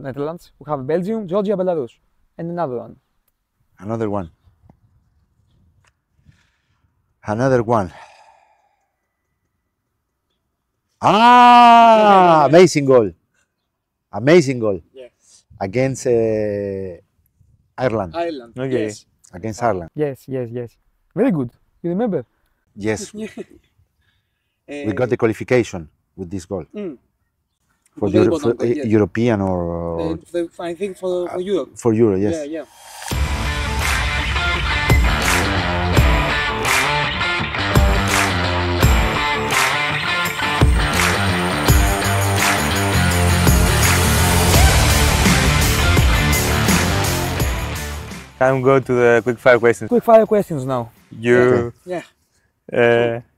Netherlands. We have Belgium, Georgia, Belarus, and another one. Another one. Another one. Amazing goal. Amazing goal. Yeah. Against Ireland. Okay. Yes. Against Ireland. Yes. Very good. You remember? Yes. We got the qualification with this goal. For, European or I think for Europe. For Euro, yes. Yeah. Can we go to the quick fire questions? Quick fire questions now. You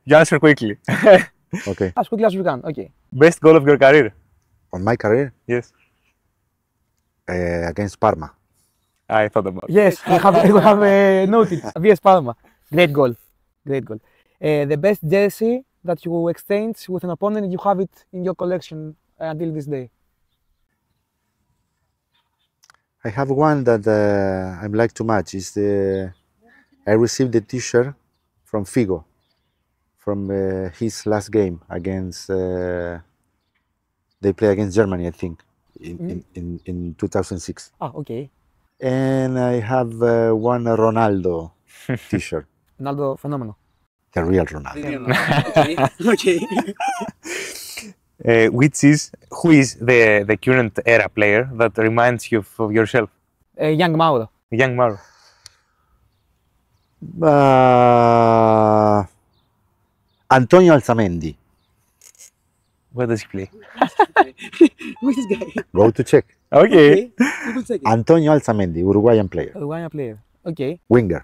answer quickly. Okay. As quickly as you can. Okay. Best goal of your career? On my career, Yes. Against Parma. I thought about it. Yes, we have noted. VS Parma. Great goal. The best jersey that you exchange with an opponent, you have it in your collection until this day. I have one that I like too much. I received the T-shirt from Figo, from his last game against. They play against Germany, I think, in 2006. Okay. And I have one Ronaldo T-shirt. Ronaldo Fenomeno. The real Ronaldo. Okay. Who is the current era player that reminds you of yourself? Young Mauro. Young Mauro. Antonio Alzamendi. Where does he play? Who's this guy? Go to check. Okay. Good second. Antonio Alzamendi, Uruguayan player. Okay. Winger.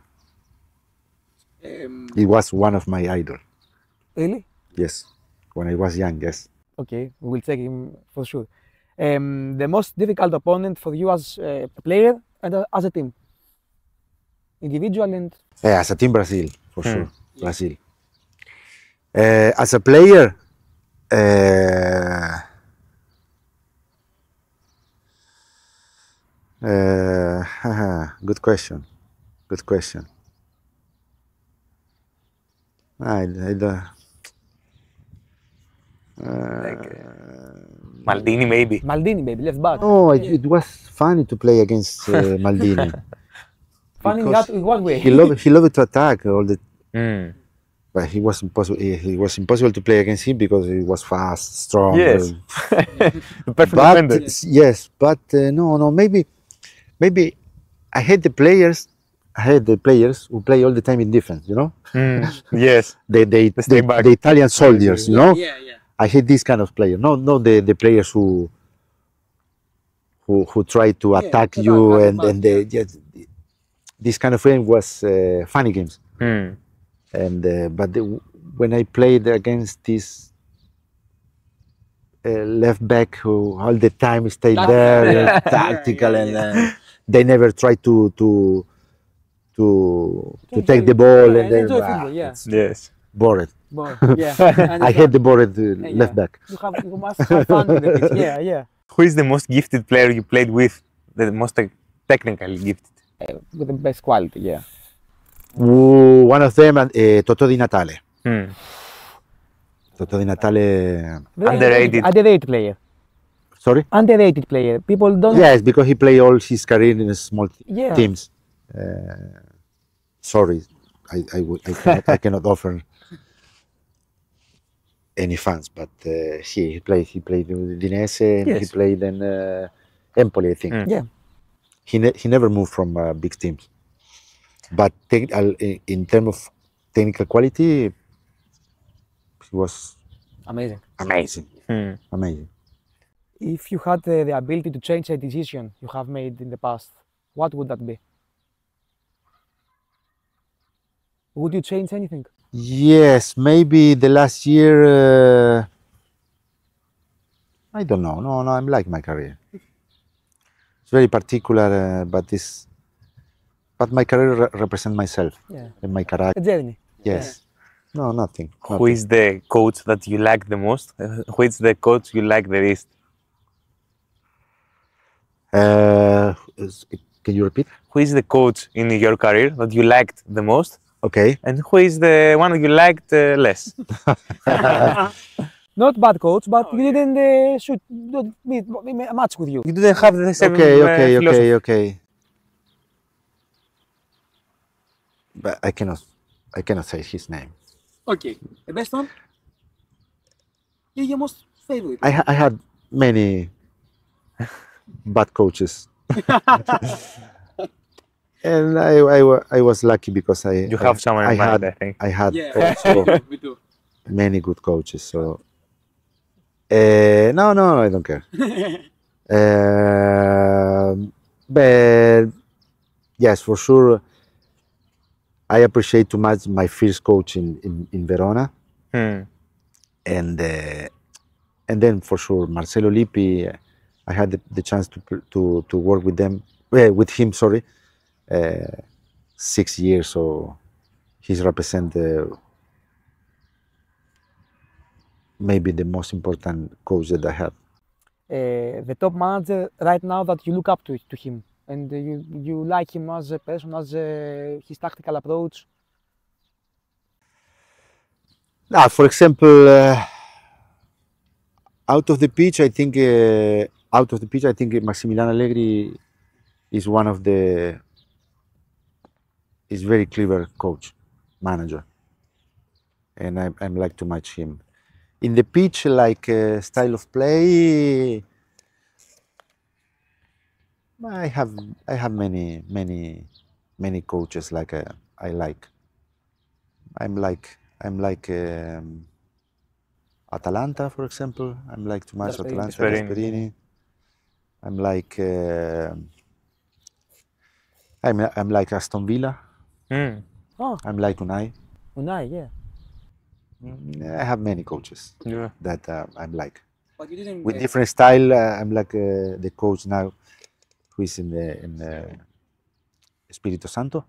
He was one of my idols. Really? Yes, when I was young, yes. Okay, we will check him for sure. The most difficult opponent for you as a player and as a team? Individual and... Yeah, as a team, Brazil, for sure. Brazil. As a player, good question. Good question. I don't. Maldini, maybe. Maldini, baby, left back. Oh, it was funny to play against Maldini. Funny in what way? He loved to attack all the. Mm. But he was impossible. It was impossible to play against him because he was fast, strong. Yes. The perfect But defender. yes, but no. Maybe I hate the players. I hate the players who play all the time in defense. You know, Yes. the stay back. the Italian soldiers. You know, Yeah, yeah. I hate this kind of player. No, the players who try to attack you and they just, this kind of game was funny games. Mm. And but when I played against this left back who all the time stayed there, tactical, and they never tried to take the ball and then enjoy football, yeah. it's Yes. bored. Yeah. I hate the bored left back. You must have fun with the pitch. Yeah, yeah. Who is the most gifted player you played with? The most technically gifted? With the best quality, yeah. One of them, Totò Di Natale. Mm. Totò Di Natale. Underrated. Underrated player. Sorry? Underrated player. People don't. Yes, because he played all his career in small Yeah. teams. Sorry, I cannot offer any fans, but he played in Udinese and he Yes. played in Empoli, I think. Yeah. He never moved from big teams. But in terms of technical quality, he was Amazing. amazing. Mm. Amazing. If you had the ability to change a decision you have made in the past, what would that be? Would you change anything? Yes, maybe the last year. I don't know. No, I like my career. It's very particular, but my career represents myself Yeah. and my character. A journey. Yes. No, nothing. Who is the coach that you like the most? Who is the coach you like the least? Can you repeat? Who is the coach in your career that you liked the most? Okay. And who is the one you liked less? Not bad coach, but you didn't shoot meet a match with you. You didn't have the same Okay. philosophy. But I cannot say his name. Okay. The best one? Your most favorite? I had many bad coaches. And I was lucky because You have someone in mind, I think. I had Yeah, also we do. many good coaches. So no, I don't care. But yes, for sure, I appreciate too much my first coach in Verona, Hmm. and then for sure Marcelo Lippi. I had the chance to work with him. Sorry. 6 years, so he's represent maybe the most important coach that I have. The top manager right now that you look up to him, and you like him as a person, as his tactical approach. For example, out of the pitch, I think Massimiliano Allegri is one of the is very clever coach, manager, and I'm like to match him. In the pitch, like style of play, I have many coaches like I like. I'm like Atalanta, for example. I'm like to match Atalanta, Gasperini. I'm like I'm like Aston Villa. Mm. Oh, I'm like Unai. Unai, yeah. I have many coaches Yeah. that I'm like. But you didn't. With different style, I'm like the coach now who is in the Espírito Santo.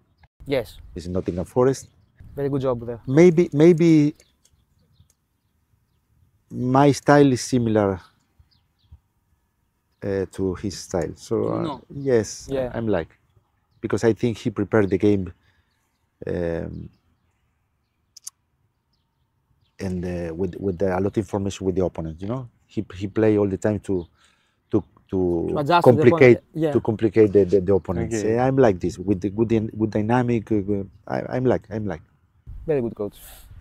Yes, He's in Nottingham Forest. very good job there. Maybe my style is similar to his style. So No. yes, Yeah. I'm like, because I think he prepared the game and with a lot of information with the opponent. You know, he play all the time to adjust to the complicate opponent, yeah. to complicate the opponent. Okay. I'm like this with the good dynamic. I'm like. Very good coach.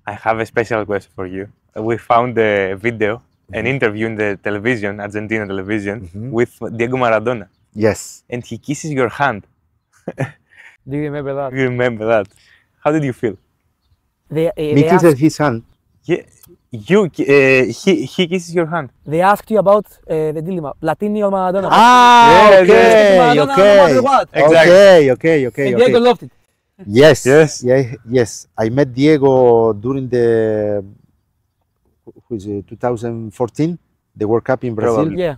I have a special question for you. We found a video, an interview in the television, Argentine television, with Ddiégo Maradona, Yes. and he kisses your hand. Do you remember that? Do you remember that? How did you feel? They, Me they, kisses asked, his hand. Yeah, he kisses your hand. they asked you about the dilemma, Platini or Maradona. Ah, Yes, okay, Maradona, no okay. matter what. Exactly. Okay. And Diego loved it. Yes. Yes. Yes. I met Diego during the 2014, the World Cup in Brazil. Probably. Yeah.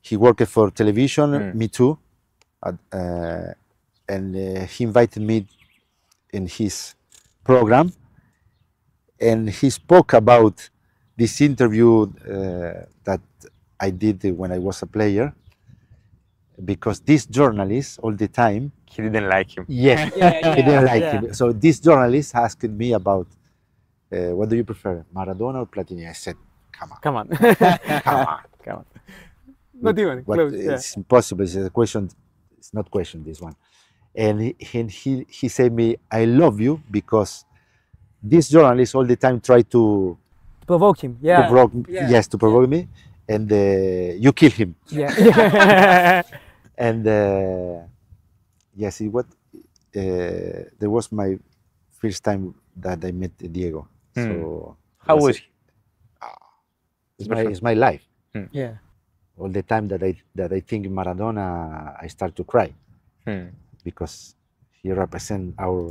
He worked for television, me too. And he invited me in his program. And he spoke about this interview that I did when I was a player. Because this journalist all the time, He didn't like him. yes, Yeah, he didn't like yeah. him. So this journalist asked me about what do you prefer, Maradona or Platini? I said, come on, Come on. come on. Come on. Not even What, close. Yeah. it's impossible. It's a question. It's not question, this one. And he said me, I love you because this journalist all the time try to Provoke him. Yeah. provoke, Yeah. yes, to provoke me, and you kill him. Yeah. And yes, there was my first time that I met Diego. So How was he? it's my life. Yeah. All the time that I think Maradona, I start to cry because he represents our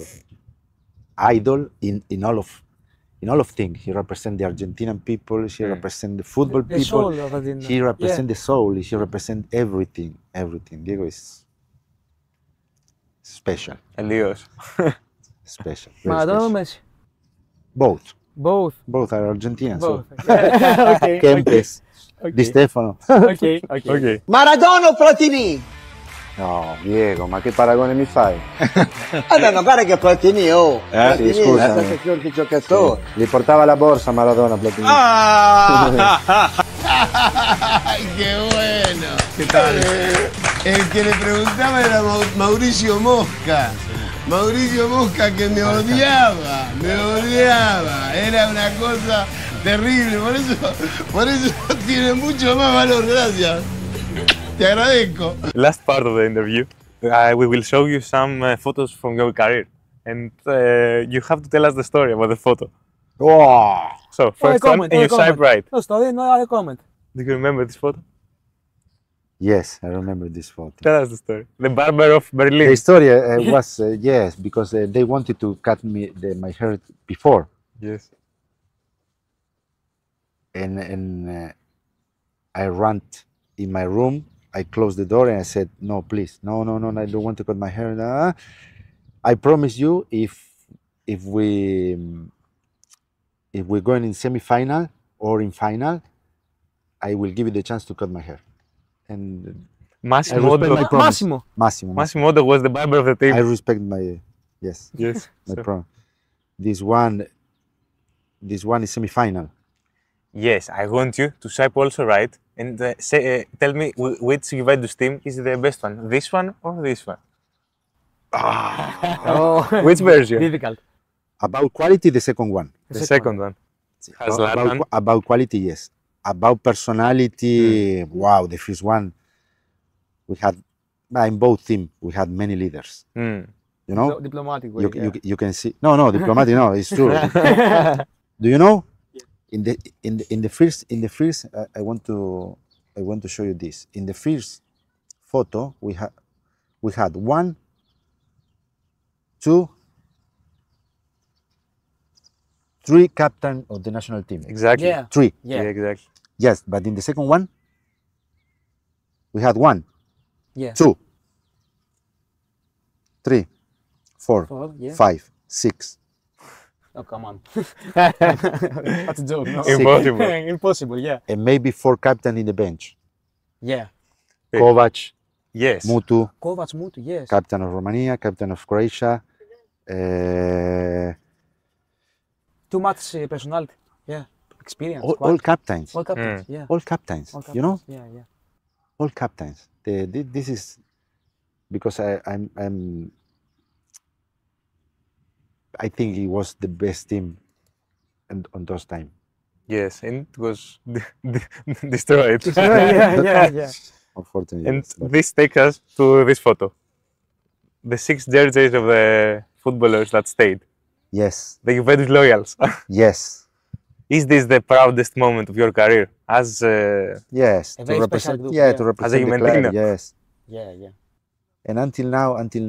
idol in all of things. He represents the Argentinian people. He represents the football The people. soul of Argentina. He represents Yeah. the soul. He represents everything. Diego is special. Elios. Special. Very Maradona or special. Messi? Both. Both. Are Argentinians. Both. So. Okay. Kempes, Di Okay. Stefano. Okay. Okay. Okay. Maradona o Platini? No, Diego, ma che paragone mi fai? Ma guarda che Platini, oh! Platini sì, scusa. è stato fior che giocatore. Li portava la borsa Maradona, Platini. ¡Ay, qué bueno! ¿Qué tal? El que le preguntaba era Mauricio Mosca. Mauricio Mosca que me odiaba. Era una cosa terrible. Por eso tiene mucho más valor. Gracias. Te agradezco. Last part of the interview, we will show you some photos from your career, and you have to tell us the story about the photo. Oh, So first one, in your side right. No story, no other comment. Do you remember this photo? yes, I remember this photo. Tell us the story. The barber of Berlin. The story was yes, because they wanted to cut my hair before, Yes. and I ran in my room. I closed the door and I said, "No, please, no, I don't want to cut my hair. I promise you, if we're going in semi-final or in final, I will give you the chance to cut my hair." And Massimo I respect my Otto. promise. Massimo. Massimo. Massimo Otto was the barber of the team. I respect my yes, Yes. my So- promise. This one is semi-final. Yes, I want you to swipe also right and tell me which Juventus team is the best one. This one or this one? Oh. Which version? Difficult. About quality, the second one. The second one. Has Zlatan. About quality, yes. About personality, wow, the first one, we had, in both teams, we had many leaders. Mm. You know, Diplomatic way. you can see. No, diplomatic, no, it's true. Do you know? In the first, I want to show you this. In the first photo, we had 1, 2, 3 captain of the national team. Exactly. Yeah. 3. Yeah, exactly. Yes, but in the second one, we had 1, Yeah. 2, 3, 4, 4, yeah. 5, 6. Oh, come on. That's a joke, no? Impossible. Impossible, yeah. And maybe 4 captain in the bench. Yeah. Kovac, Yes. Mutu, Kovac, Mutu, yes. captain of Romania, captain of Croatia. Too much personality. Yeah. Experience. All captains. All captains, yeah. All captains. All You know, captains, yeah, yeah. all captains. This is because I think it was the best team on those time. Yes, and it was destroyed. Yeah. Unfortunately. And this takes us to this photo. The 6 jerseys of the footballers that stayed. Yes. The Juventus loyals. Yes. Is this the proudest moment of your career as Yes. A To very special represent. group, Yeah, yeah. to represent the Juventino. club. Yes. Yeah. And until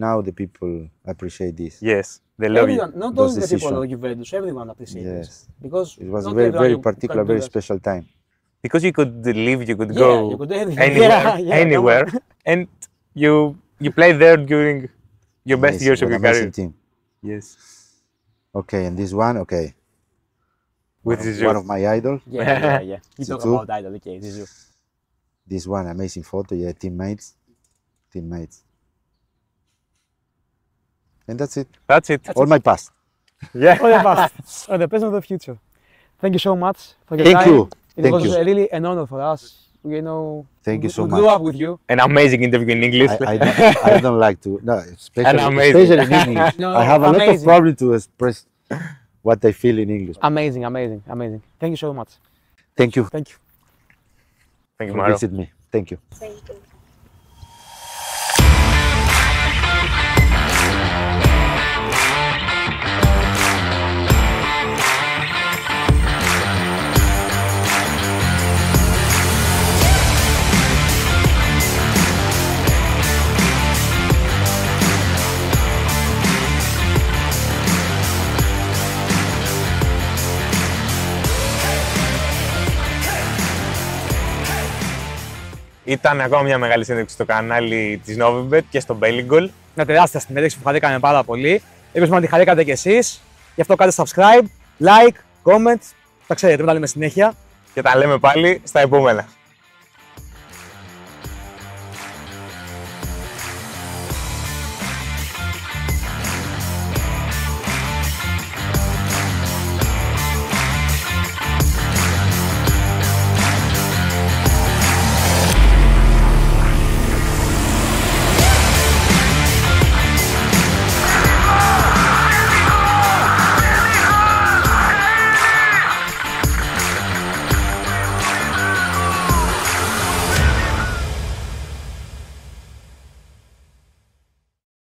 now, the people appreciate this. yes, the loyal? Everyone, not those only the people decisions. of Juventus, everyone appreciates Yes. this. Because It was a not very, everyone very you particular, can do very that. special time. Because you could leave, you could Yeah, go you could do anything. anywhere, Yeah, anywhere, and you played there during your best Amazing, years of what your amazing career. team. Yes, Okay, and this one, okay. which is One you. of my idols. Yeah. You Is talk it true? about idol, okay, this is you. This one, amazing photo. Yeah, teammates. And that's it. That's it. All my past. Yeah. All the past, all the present, the future. Thank you so much for your Thank time. you. It Thank was you. really an honor for us. You know, Thank you so we much. grew up with you. An amazing interview in English. I don't like to. No, especially amazing. in English. No, I have a lot of amazing. problems to express what I feel in English. Amazing. Thank you so much. Thank you Thank you. Thank you, for Maro. visiting me. Thank you. Ήταν ακόμα μια μεγάλη συνέντευξη στο κανάλι της Novibet και στο Belligol. Μια τεράστια συνέντευξη που χαρήκαμε πάρα πολύ. Ελπίζουμε να τη χαρήκατε κι εσείς. Γι' αυτό κάντε subscribe, like, comment. Τα ξέρετε, μην τα λέμε συνέχεια. Και τα λέμε πάλι στα επόμενα.